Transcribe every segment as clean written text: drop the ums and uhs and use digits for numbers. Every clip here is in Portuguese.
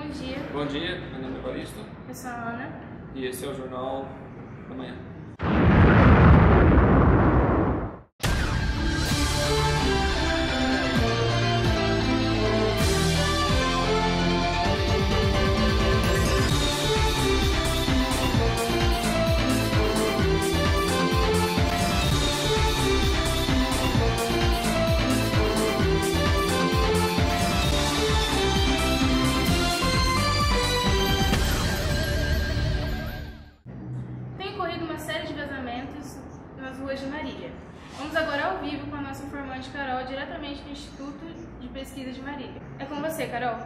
bom dia. Bom dia, meu nome é Evaristo. Eu sou a Ana. E esse é o Jornal da Manhã. Uma série de vazamentos nas ruas de Marília. Vamos agora ao vivo com a nossa informante Carol, diretamente do Instituto de Pesquisa de Marília. É com você, Carol.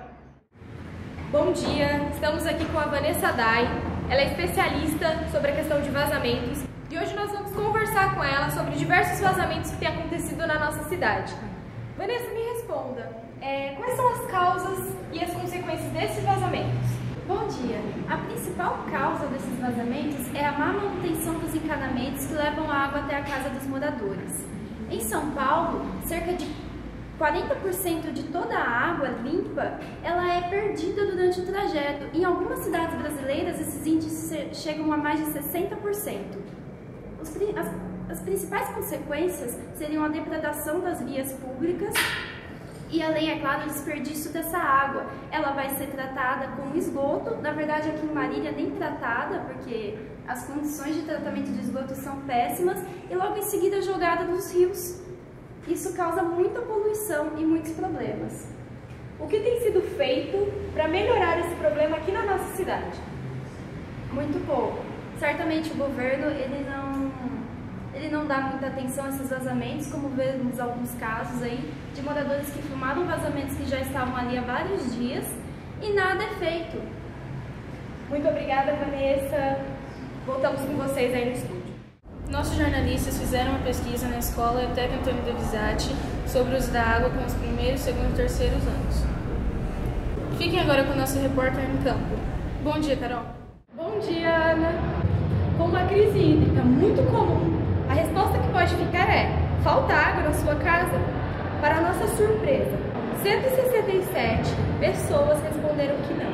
Bom dia, estamos aqui com a Vanessa Dai. Ela é especialista sobre a questão de vazamentos e hoje nós vamos conversar com ela sobre diversos vazamentos que têm acontecido na nossa cidade. Vanessa, me responda, quais são as causas e as consequências desses vazamentos? Bom dia! A principal causa desses vazamentos é a má manutenção dos encanamentos que levam a água até a casa dos moradores. Em São Paulo, cerca de 40% de toda a água limpa ela é perdida durante o trajeto. Em algumas cidades brasileiras, esses índices chegam a mais de 60%. As principais consequências seriam a depredação das vias públicas e além, é claro, o desperdício dessa água. Ela vai ser tratada com esgoto, na verdade aqui em Marília nem tratada, porque as condições de tratamento de esgoto são péssimas, e logo em seguida jogada nos rios. Isso causa muita poluição e muitos problemas. O que tem sido feito para melhorar esse problema aqui na nossa cidade? Muito pouco. Certamente o governo ele não dá muita atenção a esses vazamentos, como vemos alguns casos aí de moradores que filmaram vazamentos que já estavam ali há vários dias e nada é feito. Muito obrigada, Vanessa. Voltamos com vocês aí no estúdio. Nossos jornalistas fizeram uma pesquisa na escola Tec Antônio Devisati sobre o uso da água com os primeiros, segundo e terceiros anos. Fiquem agora com o nosso repórter no campo. Bom dia, Carol. Bom dia, Ana. Com uma crise hídrica muito comum, a resposta que pode ficar é: falta água na sua casa? Para nossa surpresa, 167 pessoas responderam que não.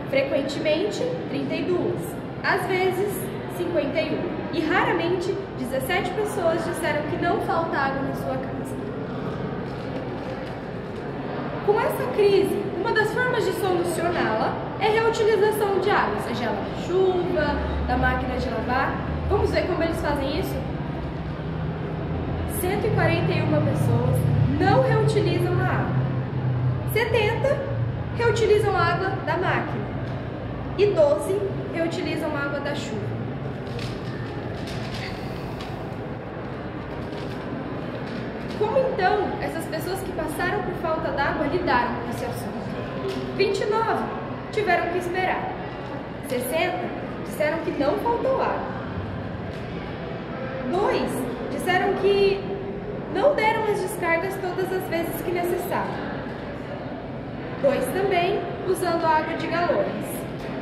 Frequentemente, 32. Às vezes, 51. E raramente, 17 pessoas disseram que não falta água na sua casa. Com essa crise, uma das formas de solucioná-la é a reutilização de água, seja ela da chuva, da máquina de lavar. Vamos ver como eles fazem isso? 141 pessoas não reutilizam a água. 70 reutilizam a água da máquina. E 12 reutilizam a água da chuva. Como então essas pessoas que passaram por falta d'água lidaram com esse assunto? 29 tiveram que esperar. 60 disseram que não faltou água. 2 disseram que não deram as descargas todas as vezes que necessário. 2 também usando água de galões.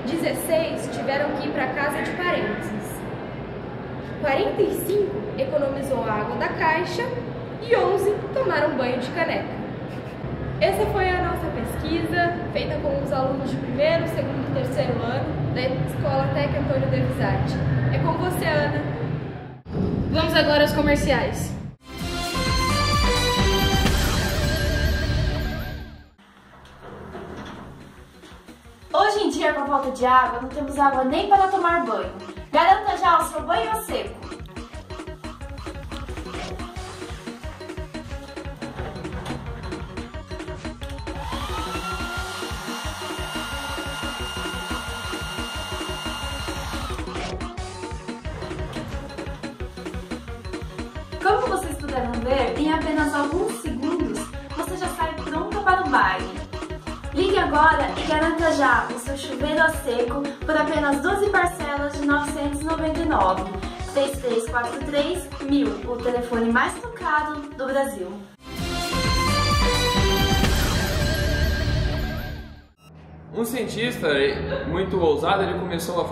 16 tiveram que ir para casa de parentes. 45 economizou a água da caixa e 11 tomaram banho de caneca. Essa foi a nossa pesquisa, feita com os alunos de primeiro, segundo e terceiro ano da Escola Tec Antônio Devisati. É com você, Ana. Vamos agora aos comerciais. Hoje em dia, com a falta de água, não temos água nem para tomar banho. Garanta já o seu banho seco. Como vocês puderam ver, em apenas alguns segundos, você já sai pronta para o baile. Ligue agora e garanta já o seu chuveiro a seco por apenas 12 parcelas de R$ 999. 3343-1000, o telefone mais tocado do Brasil. Um cientista muito ousado, ele começou a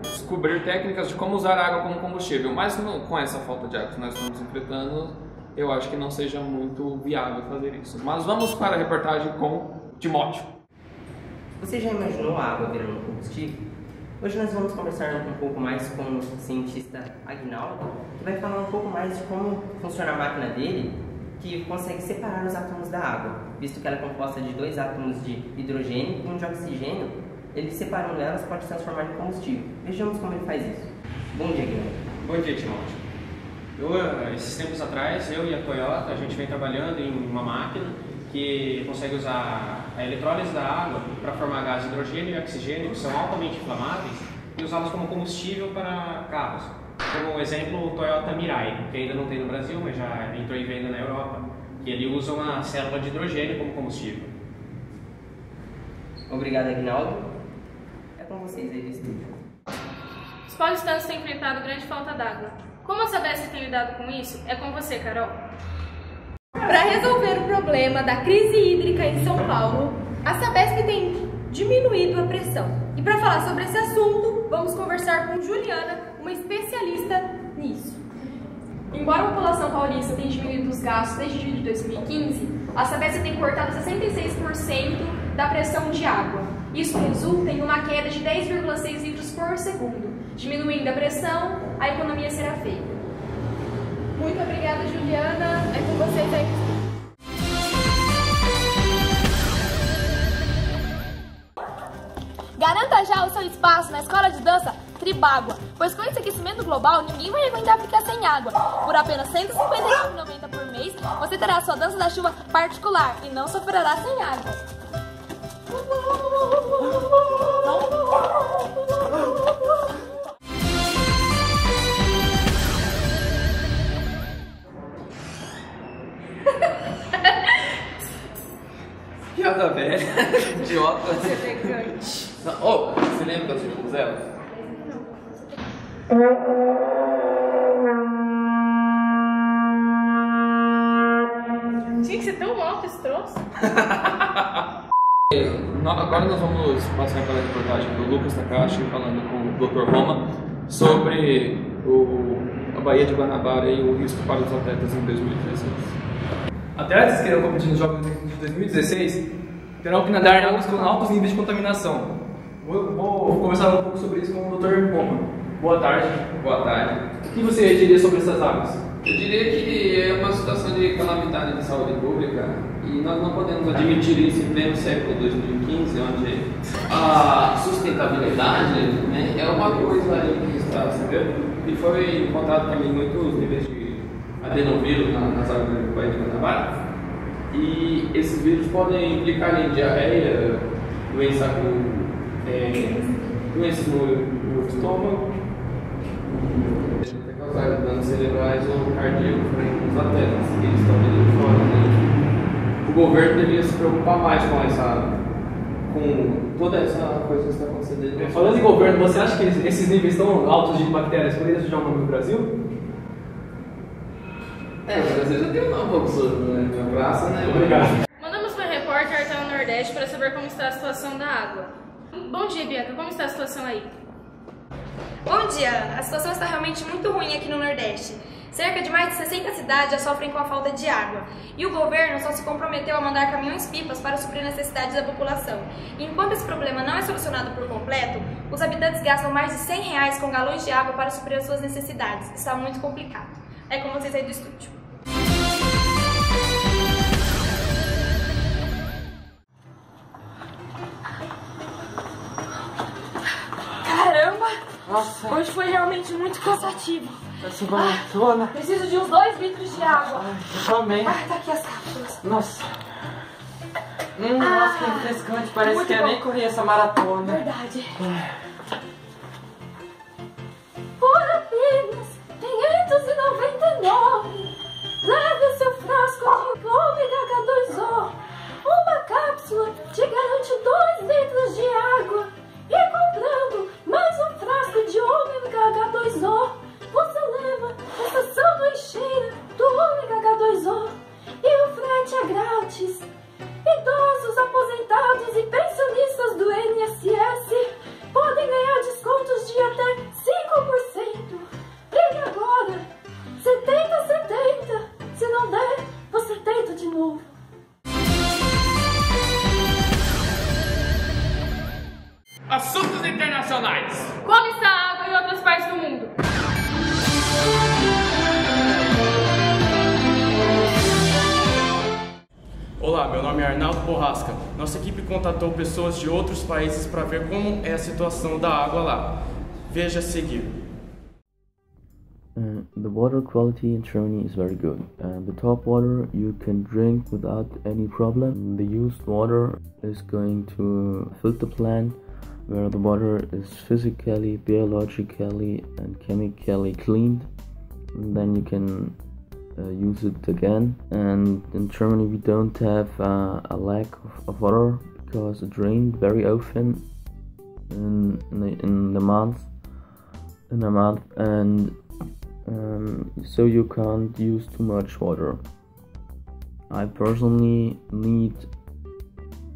descobrir técnicas de como usar água como combustível, mas com essa falta de água que nós estamos enfrentando, eu acho que não seja muito viável fazer isso. Mas vamos para a reportagem com Timóteo. Você já imaginou a água virando combustível? Hoje nós vamos conversar um pouco mais com o cientista Aguinaldo, que vai falar um pouco mais de como funciona a máquina dele, que consegue separar os átomos da água, visto que ela é composta de 2 átomos de hidrogênio e um de oxigênio. Ele separando elas pode transformar em combustível. Vejamos como ele faz isso. Bom dia, Guilherme. Bom dia, Timóteo. Esses tempos atrás, eu e a Toyota, a gente vem trabalhando em uma máquina que consegue usar a eletrólise da água para formar gás de hidrogênio e oxigênio, que são altamente inflamáveis, e usá-los como combustível para carros. Como exemplo, o Toyota Mirai, que ainda não tem no Brasil, mas já entrou em venda na Europa, que ele usa uma célula de hidrogênio como combustível. Obrigado, Aguinaldo. É com vocês aí do estúdio. Os paulistanos têm enfrentado grande falta d'água. Como a Sabesp tem lidado com isso? É com você, Carol. Para resolver o problema da crise hídrica em São Paulo, a Sabesp tem diminuído a pressão. E para falar sobre esse assunto, vamos conversar com Juliana, uma especialista nisso. Embora a população paulista tenha diminuído os gastos desde julho de 2015, a Sabesp tem cortado 66% da pressão de água. Isso resulta em uma queda de 10,6 litros por segundo. Diminuindo a pressão, a economia será feita. Muito obrigada, Juliana. É com vocês aí. Garanta já o seu espaço na escola de dança Tribágua, pois com esse aquecimento global, ninguém vai aguentar ficar sem água. Por apenas R$ 159,90 por mês, você terá sua dança da chuva particular e não sofrerá sem água. Piada velha, idiota. Oh, você lembra das filhas dela? Tinha que ser tão alto esse troço. Agora nós vamos passar pela reportagem do Lucas Takashi falando com o Dr. Roma sobre a Baía de Guanabara e o risco para os atletas em 2016. Atletas que irão competir nos Jogos de 2016 terão que nadar em águas com altos níveis de contaminação. Vou conversar um pouco sobre isso com o Dr. Roma. Boa tarde. Boa tarde. O que você diria sobre essas águas? Eu diria que é uma situação de calamidade de saúde pública e nós não podemos admitir isso em pleno século 2015, onde a sustentabilidade, né, é uma coisa aí que está se vendo. E foi encontrado também muitos níveis de adenovírus nas águas do Baía de Guanabara. E esses vírus podem implicar em diarreia, doenças no estômago, causar danos cerebrais ou cardíacos nos atletas que eles estão vindo de fora. Né? O governo deveria se preocupar mais com toda essa coisa que está acontecendo. Falando em governo, você acha que esses níveis tão altos de bactérias poderiam surgir um nome no Brasil? O Brasil já tem um nome absurdo, né? Na praça, né? Obrigado. Mandamos uma repórter até o Nordeste para saber como está a situação da água. Bom dia, Bianca. Como está a situação aí? Bom dia, a situação está realmente muito ruim aqui no Nordeste. Cerca de mais de 60 cidades já sofrem com a falta de água. E o governo só se comprometeu a mandar caminhões-pipas para suprir necessidades da população. E enquanto esse problema não é solucionado por completo, os habitantes gastam mais de R$100 com galões de água para suprir as suas necessidades. Está muito complicado. É com vocês aí do estúdio. Caramba! Nossa, Hoje foi realmente muito cansativo. essa maratona. Preciso de uns 2 litros de água. Eu também. Tá aqui as cápsulas. Nossa. Nossa, que refrescante. Parece muito que eu bom. nem corri essa maratona. Verdade. Por apenas 599, leve seu frasco de ômega H2O. Uma cápsula te garante 2 litros de água. E comprando mais um frasco de ômega H2O, você leva essa sanduicheira do ômega H2O e o frete é grátis. Idosos, aposentados e pensionistas do INSS podem Assuntos Internacionais. Como está a água em outras partes do mundo? Olá, meu nome é Arnaldo Borrasca. Nossa equipe contatou pessoas de outros países para ver como é a situação da água lá. Veja a seguir. The water quality in Germany is very good. The top water you can drink without any problem. The used water is going to a filter plant where the water is physically, biologically and chemically cleaned. And then you can use it again. And in Germany we don't have a lack of water because it rained very often in a month, and so you can't use too much water. I personally need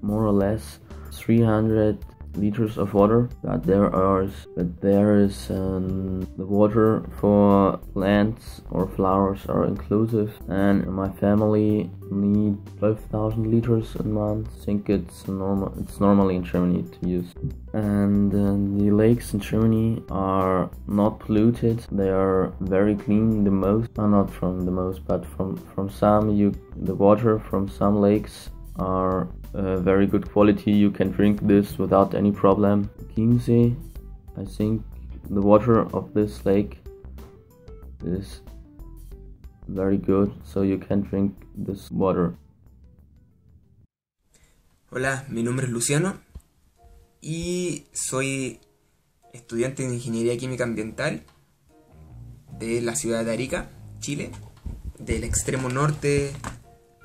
more or less 300 liters of water, but there is the water for plants or flowers are inclusive, and my family need 12,000 liters a month. I think it's normally in Germany to use. And the lakes in Germany are not polluted. They are very clean. Not from the most, but from some. The water from some lakes are very good quality. You can drink this without any problem. Chiemsee, I think the water of this lake is very good, so you can drink this water. Hola, mi nombre es Luciano y soy estudiante de Ingeniería Química Ambiental de la ciudad de Arica, Chile, del extremo norte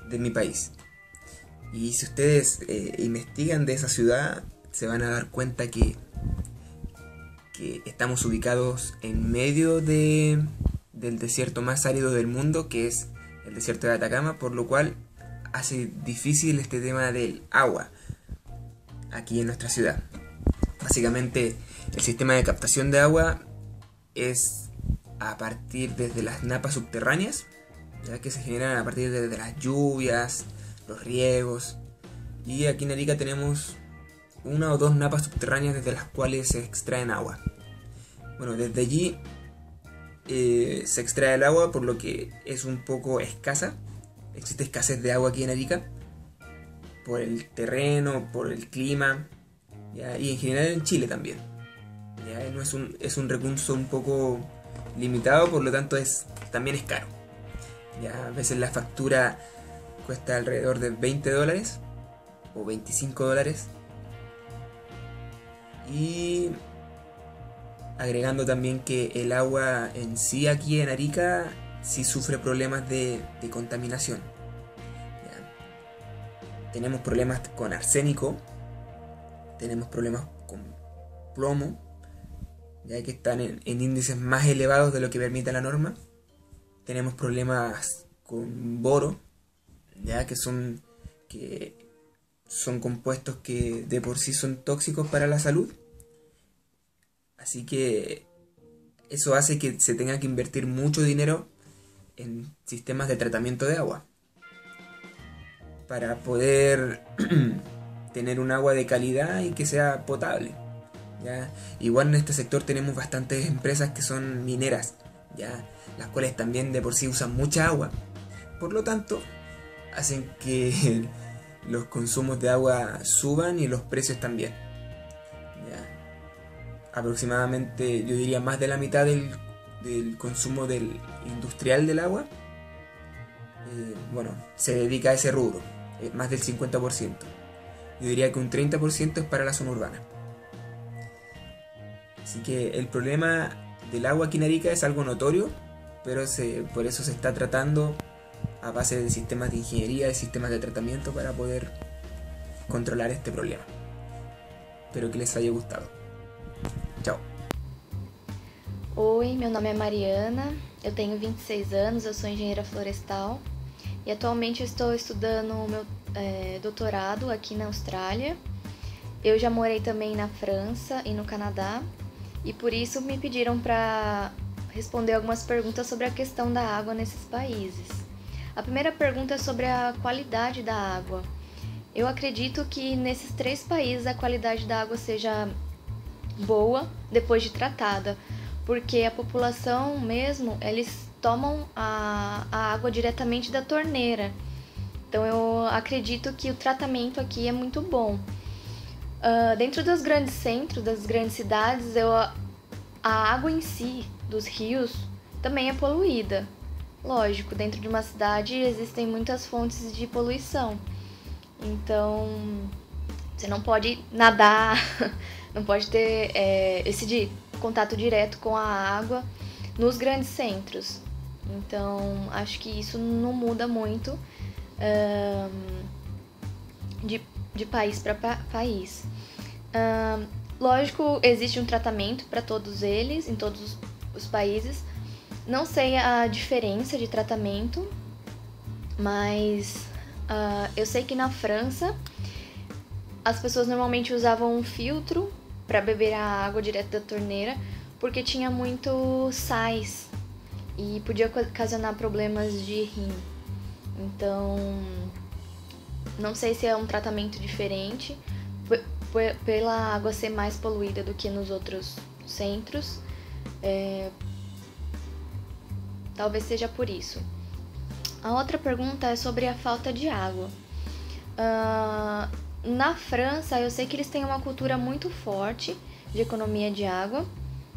de mi país. Y si ustedes investigan de esa ciudad, se van a dar cuenta que estamos ubicados en medio del desierto más árido del mundo, que es el desierto de Atacama, por lo cual hace difícil este tema del agua aquí en nuestra ciudad. Básicamente, el sistema de captación de agua es a partir desde las napas subterráneas, ya que se generan a partir de las lluvias, los riegos, y aquí en Arica tenemos una o dos napas subterráneas desde las cuales se extraen agua. Bueno, desde allí se extrae el agua, por lo que es un poco escasa. Existe escasez de agua aquí en Arica por el terreno, por el clima, ¿ya? Y en general en Chile también, ¿ya? No es un recurso un poco limitado, por lo tanto también es caro, ¿ya? A veces la factura cuesta alrededor de $20 o $25, y agregando también que el agua en sí aquí en Arica sí sufre problemas de contaminación, ¿ya? Tenemos problemas con arsénico, tenemos problemas con plomo, ya que están en índices más elevados de lo que permite la norma. Tenemos problemas con boro, ya que son compuestos que de por sí son tóxicos para la salud. Así que eso hace que se tenga que invertir mucho dinero en sistemas de tratamiento de agua para poder tener un agua de calidad y que sea potable, ¿ya? Igual en este sector tenemos bastantes empresas que son mineras, ¿ya? Las cuales también de por sí usan mucha agua. Por lo tanto, hacen que los consumos de agua suban y los precios también, ¿ya? Aproximadamente, yo diría, más de la mitad del consumo industrial del agua, se dedica a ese rubro, más del 50%. Yo diría que un 30% es para la zona urbana. Así que el problema del agua aquí en Arica es algo notorio, pero por eso se está tratando a base de sistemas de ingeniería, de sistemas de tratamiento, para poder controlar este problema. Espero que les haya gustado. Tchau. Oi, meu nome é Mariana, eu tenho 26 anos, eu sou engenheira florestal e atualmente eu estou estudando o meu doutorado aqui na Austrália. Eu já morei também na França e no Canadá, e por isso me pediram para responder algumas perguntas sobre a questão da água nesses países. A primeira pergunta é sobre a qualidade da água. Eu acredito que nesses 3 países a qualidade da água seja boa depois de tratada, porque a população mesmo, eles tomam a água diretamente da torneira. Então eu acredito que o tratamento aqui é muito bom. Dentro dos grandes centros, das grandes cidades, a água em si, dos rios, também é poluída. Lógico, dentro de uma cidade existem muitas fontes de poluição. Então, você não pode nadar, não pode ter esse contato direto com a água nos grandes centros. Então, acho que isso não muda muito de país para país. Lógico, existe um tratamento para todos eles, em todos os países. Não sei a diferença de tratamento, mas eu sei que na França as pessoas normalmente usavam um filtro para beber a água direto da torneira, porque tinha muito sais e podia ocasionar problemas de rim. Então, não sei se é um tratamento diferente, pela água ser mais poluída do que nos outros centros. Talvez seja por isso. A outra pergunta é sobre a falta de água. Na França, eu sei que eles têm uma cultura muito forte de economia de água,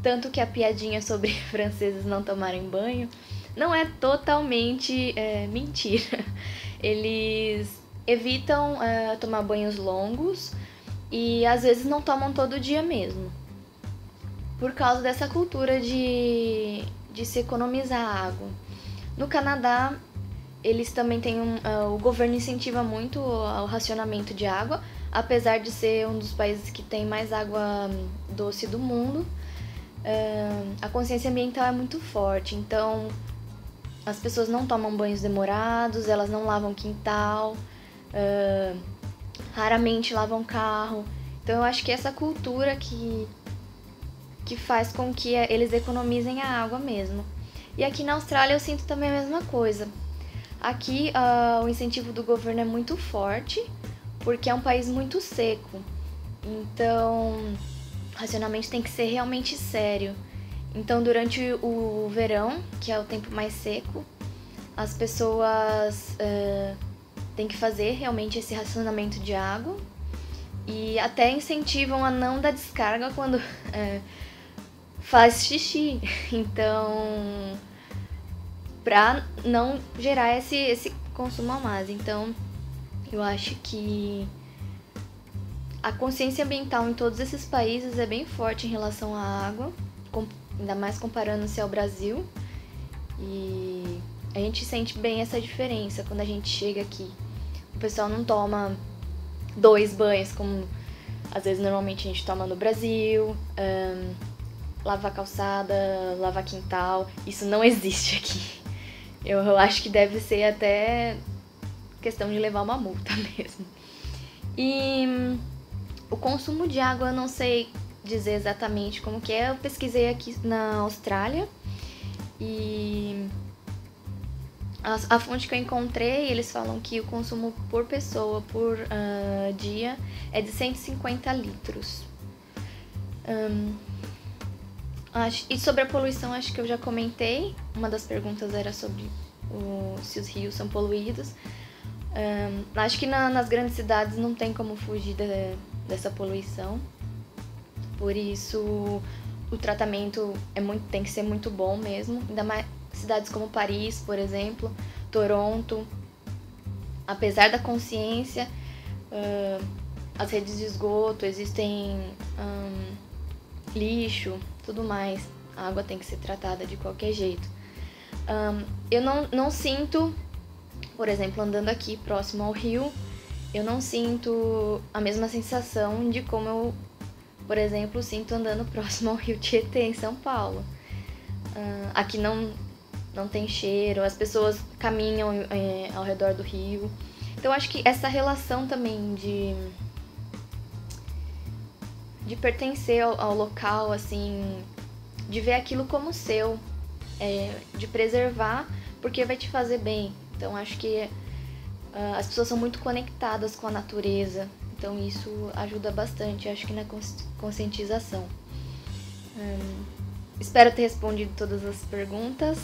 tanto que a piadinha sobre franceses não tomarem banho não é totalmente mentira. Eles evitam tomar banhos longos e às vezes não tomam todo dia mesmo, por causa dessa cultura de se economizar água. No Canadá, eles também têm o governo incentiva muito o racionamento de água, apesar de ser um dos países que tem mais água doce do mundo. A consciência ambiental é muito forte, então as pessoas não tomam banhos demorados, elas não lavam quintal, raramente lavam carro. Então eu acho que essa cultura que faz com que eles economizem a água mesmo. E aqui na Austrália eu sinto também a mesma coisa. Aqui o incentivo do governo é muito forte, porque é um país muito seco. Então, o racionamento tem que ser realmente sério. Então, durante o verão, que é o tempo mais seco, as pessoas têm que fazer realmente esse racionamento de água. E até incentivam a não dar descarga quando faz xixi. Então, pra não gerar esse consumo a mais. Então, eu acho que a consciência ambiental em todos esses países é bem forte em relação à água, ainda mais comparando-se ao Brasil. E a gente sente bem essa diferença quando a gente chega aqui. O pessoal não toma 2 banhos, como às vezes normalmente a gente toma no Brasil. Lavar calçada, lavar quintal, isso não existe aqui. Eu acho que deve ser até questão de levar uma multa mesmo. E o consumo de água eu não sei dizer exatamente como que é. Eu pesquisei aqui na Austrália e a fonte que eu encontrei, eles falam que o consumo por pessoa por dia é de 150 litros. E sobre a poluição, acho que eu já comentei. Uma das perguntas era sobre se os rios são poluídos. Acho que nas grandes cidades não tem como fugir dessa poluição. Por isso, o tratamento tem que ser muito bom mesmo. Ainda mais cidades como Paris, por exemplo, Toronto. Apesar da consciência, as redes de esgoto, existem lixo, tudo mais. A água tem que ser tratada de qualquer jeito. Eu não sinto, por exemplo, andando aqui próximo ao rio, eu não sinto a mesma sensação de como eu, por exemplo, sinto andando próximo ao rio Tietê, em São Paulo. Aqui não tem cheiro, as pessoas caminham ao redor do rio. Então, acho que essa relação também de pertencer ao local, assim, de ver aquilo como seu, de preservar, porque vai te fazer bem. Então, acho que as pessoas são muito conectadas com a natureza. Então, então isso ajuda bastante, acho que na conscientização. Espero ter respondido todas as perguntas.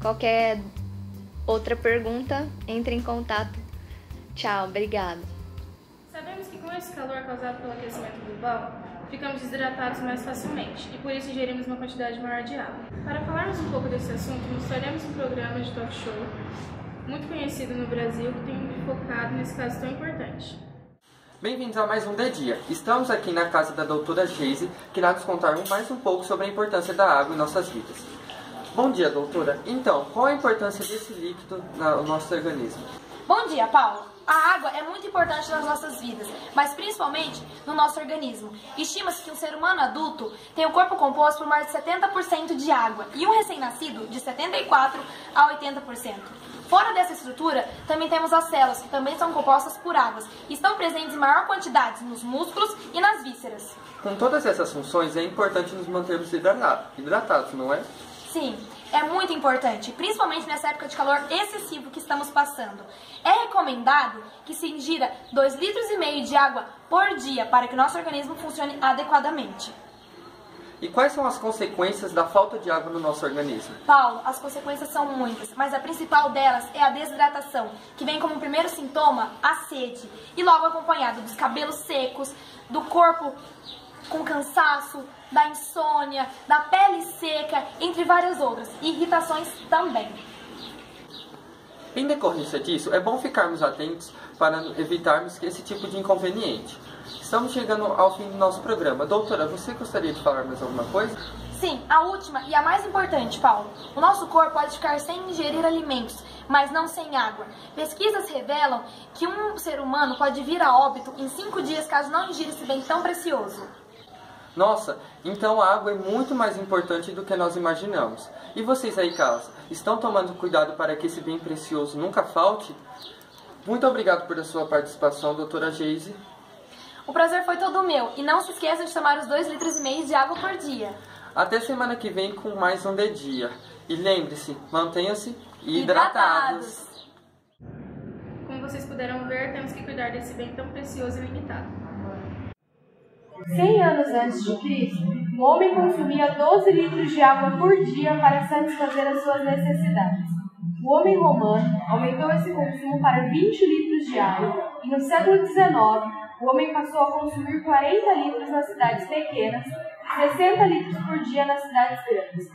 Qualquer outra pergunta, entre em contato. Tchau, obrigada. Sabemos que com esse calor causado pelo aquecimento global, ficamos desidratados mais facilmente e por isso ingerimos uma quantidade maior de água. Para falarmos um pouco desse assunto, mostraremos um programa de talk show muito conhecido no Brasil que tem focado nesse caso tão importante. Bem-vindos a mais um The Dia. Estamos aqui na casa da doutora Geise, que irá nos contar mais um pouco sobre a importância da água em nossas vidas. Bom dia, doutora. Então, qual a importância desse líquido no nosso organismo? Bom dia, Paulo. A água é muito importante nas nossas vidas, mas principalmente no nosso organismo. Estima-se que um ser humano adulto tem o corpo composto por mais de 70% de água e um recém-nascido de 74% a 80%. Fora dessa estrutura, também temos as células, que também são compostas por águas e estão presentes em maior quantidade nos músculos e nas vísceras. Com todas essas funções, é importante nos mantermos hidratados, não é? Sim, é muito importante, principalmente nessa época de calor excessivo que estamos passando. É recomendado que se ingira 2,5 litros de água por dia para que o nosso organismo funcione adequadamente. E quais são as consequências da falta de água no nosso organismo? Paulo, as consequências são muitas, mas a principal delas é a desidratação, que vem como primeiro sintoma a sede, e logo acompanhado dos cabelos secos, do corpo com cansaço, da insônia, da pele seca, entre várias outras, e irritações também. Em decorrência disso, é bom ficarmos atentos para evitarmos esse tipo de inconveniente. Estamos chegando ao fim do nosso programa. Doutora, você gostaria de falar mais alguma coisa? Sim, a última e a mais importante, Paulo. O nosso corpo pode ficar sem ingerir alimentos, mas não sem água. Pesquisas revelam que um ser humano pode vir a óbito em 5 dias caso não ingira esse bem tão precioso. Nossa, então a água é muito mais importante do que nós imaginamos. E vocês aí, casa, estão tomando cuidado para que esse bem precioso nunca falte? Muito obrigado por a sua participação, doutora Geise. O prazer foi todo meu. E não se esqueça de tomar os 2,5 litros de água por dia. Até semana que vem com mais um The Dia. E lembre-se, mantenham-se hidratados. Como vocês puderam ver, temos que cuidar desse bem tão precioso e limitado. 100 anos antes de Cristo, o homem consumia 12 litros de água por dia para satisfazer as suas necessidades. O homem romano aumentou esse consumo para 20 litros de água e no século XIX, o homem passou a consumir 40 litros nas cidades pequenas e 60 litros por dia nas cidades grandes.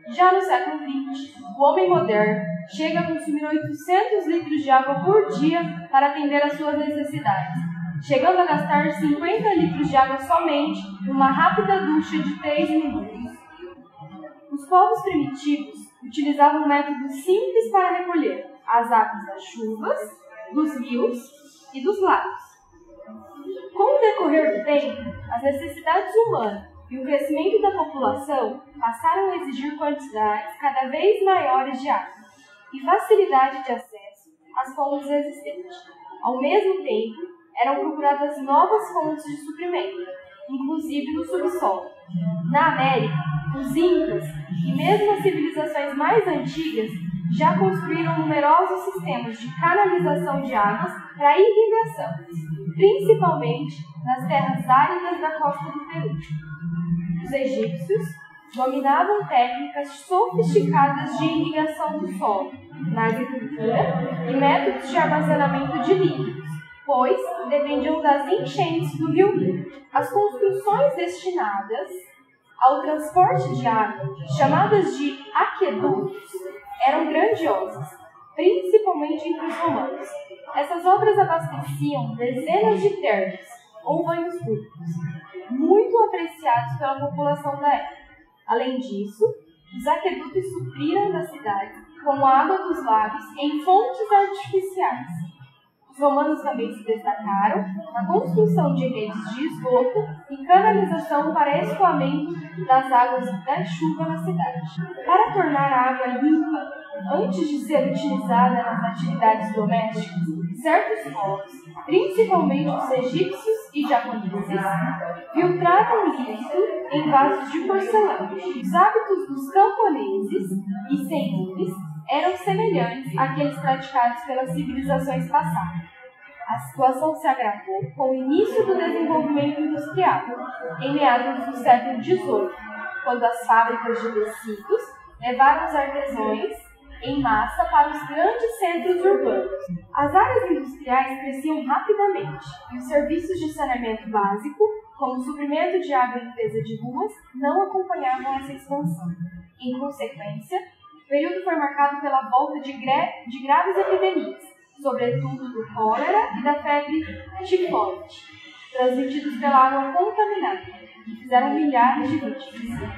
Já no século XX, o homem moderno chega a consumir 800 litros de água por dia para atender às suas necessidades, chegando a gastar 50 litros de água somente numa rápida ducha de 3 minutos. Os povos primitivos utilizavam um método simples para recolher as águas das chuvas, dos rios e dos lagos. Com o decorrer do tempo, as necessidades humanas e o crescimento da população passaram a exigir quantidades cada vez maiores de água e facilidade de acesso às fontes existentes. Ao mesmo tempo, eram procuradas novas fontes de suprimento, inclusive no subsolo. Na América, os Incas e mesmo as civilizações mais antigas já construíram numerosos sistemas de canalização de águas para irrigação, principalmente nas terras áridas da costa do Peru. Os egípcios dominavam técnicas sofisticadas de irrigação do solo, na agricultura e métodos de armazenamento de líquidos, pois dependiam das enchentes do rio Nilo. As construções destinadas ao transporte de água, chamadas de aquedutos, eram grandiosas, principalmente entre os romanos. Essas obras abasteciam dezenas de termas ou banhos públicos, muito apreciados pela população da época. Além disso, os aquedutos supriram das cidades com a água dos lagos em fontes artificiais. Os romanos também se destacaram na construção de redes de esgoto e canalização para escoamento das águas da chuva na cidade. Para tornar a água limpa, antes de ser utilizada nas atividades domésticas, certos povos, principalmente os egípcios e japoneses, filtravam o líquido em vasos de porcelana. Os hábitos dos camponeses e senhores eram semelhantes àqueles praticados pelas civilizações passadas. A situação se agravou com o início do desenvolvimento industrial, em meados do século XVIII, quando as fábricas de tecidos levaram os artesãos em massa para os grandes centros urbanos. As áreas industriais cresciam rapidamente e os serviços de saneamento básico, como o suprimento de água e limpeza de ruas, não acompanhavam essa expansão. Em consequência, o período foi marcado pela volta de graves epidemias, sobretudo do cólera e da febre tifoide, transmitidos pela água contaminada, que fizeram milhares de vítimas.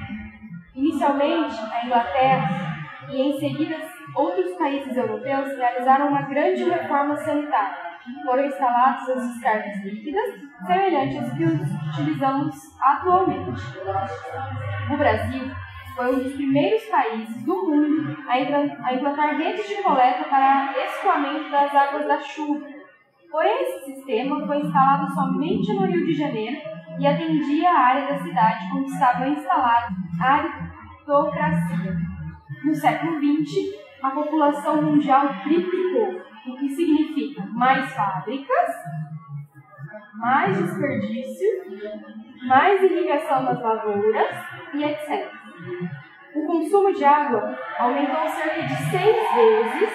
Inicialmente, a Inglaterra e em seguida outros países europeus realizaram uma grande reforma sanitária. Foram instaladas as descargas líquidas, semelhantes às que utilizamos atualmente. O Brasil foi um dos primeiros países do mundo a implantar redes de coleta para escoamento das águas da chuva. Porém, esse sistema foi instalado somente no Rio de Janeiro e atendia a área da cidade onde estava instalada a aristocracia. No século XX, a população mundial triplicou, o que significa mais fábricas, mais desperdício, mais irrigação nas lavouras e etc. O consumo de água aumentou cerca de 6 vezes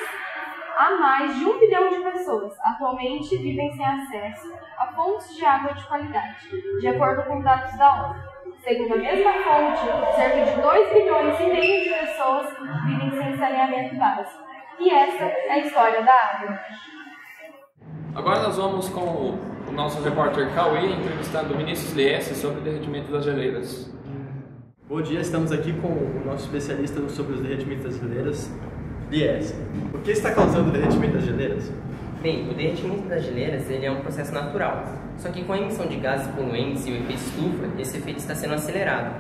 a mais de 1 bilhão de pessoas. Atualmente vivem sem acesso a fontes de água de qualidade, de acordo com dados da ONU. Segundo a mesma fonte, cerca de 2,5 bilhões de pessoas vivem sem saneamento básico. E essa é a história da água. Agora nós vamos com o nosso repórter Cauê entrevistando o Vinícius Liesse sobre o derretimento das geleiras. Bom dia, estamos aqui com o nosso especialista sobre os derretimentos das geleiras, Liesse. O que está causando o derretimento das geleiras? Bem, o derretimento das geleiras ele é um processo natural, só que com a emissão de gases poluentes e o efeito estufa, esse efeito está sendo acelerado.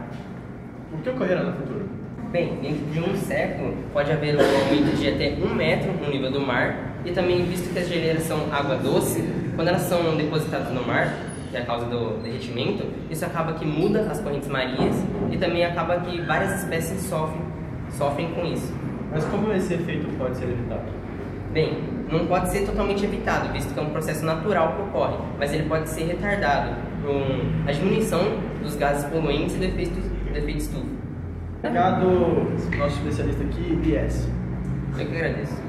O que ocorrerá no futuro? Bem, dentro de um século pode haver um aumento de até 1 metro no nível do mar e também, visto que as geleiras são água doce, quando elas são depositadas no mar, que é a causa do derretimento, isso acaba que muda as correntes marinhas e também acaba que várias espécies sofrem com isso. Mas como esse efeito pode ser evitado? Bem, não pode ser totalmente evitado, visto que é um processo natural que ocorre, mas ele pode ser retardado com a diminuição dos gases poluentes e do efeito estufa. Obrigado, nosso especialista aqui, Liesse. Eu que agradeço.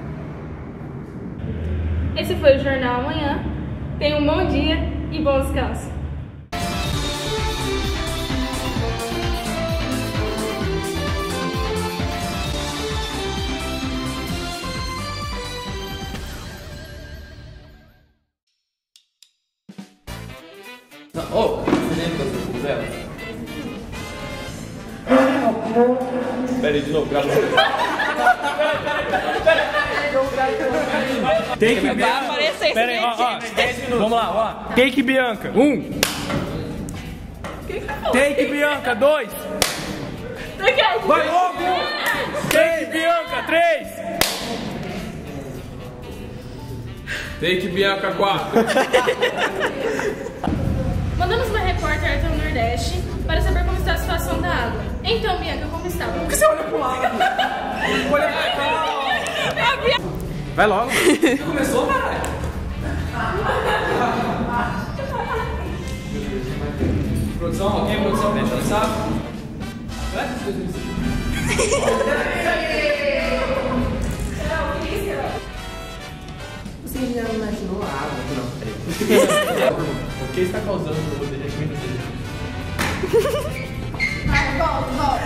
Esse foi o Jornal Amanhã. Tenha um bom dia e bom descanso. Oh, você lembra das coisas dela? Espera aí, de novo, grava. Take Bianca. Pera aí, ó. Vamos lá. Take Bianca. 1. Take Bianca. 2. Vai logo. Take Bianca. 3. Take Bianca 4. Mandamos uma repórter até o Nordeste para saber como está a situação da água. Então, Bianca, como está? Por que você olha pro lado? Olha pra cá. Vai logo. Começou, caralho. Produção, ok? Produção, pode começar? Você já imaginou a água por uma preta? O que está causando o derretimento das geleiras? Volta.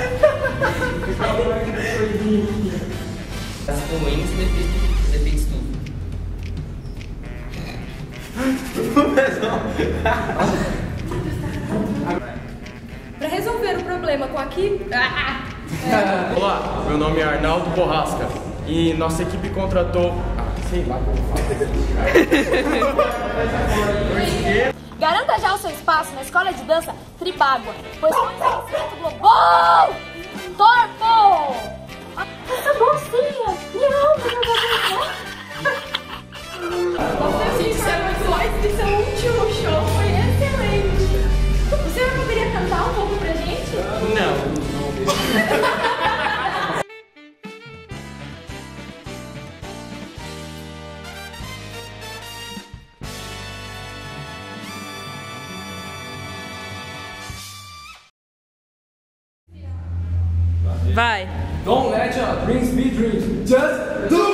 As poluentes e efeito estufa. Para resolver o problema com aqui... Olá, meu nome é Arnaldo Borrasca e nossa equipe contratou... sei lá como Garanta já o seu espaço na escola de dança Tribágua, pois com esse global torpo! Essa bolsinha! Nossa, gente, isso é muito mais. Seu último show foi excelente. Você não poderia cantar um pouco pra gente? Não. Vai. Don't let your dreams be dreams. Just do it!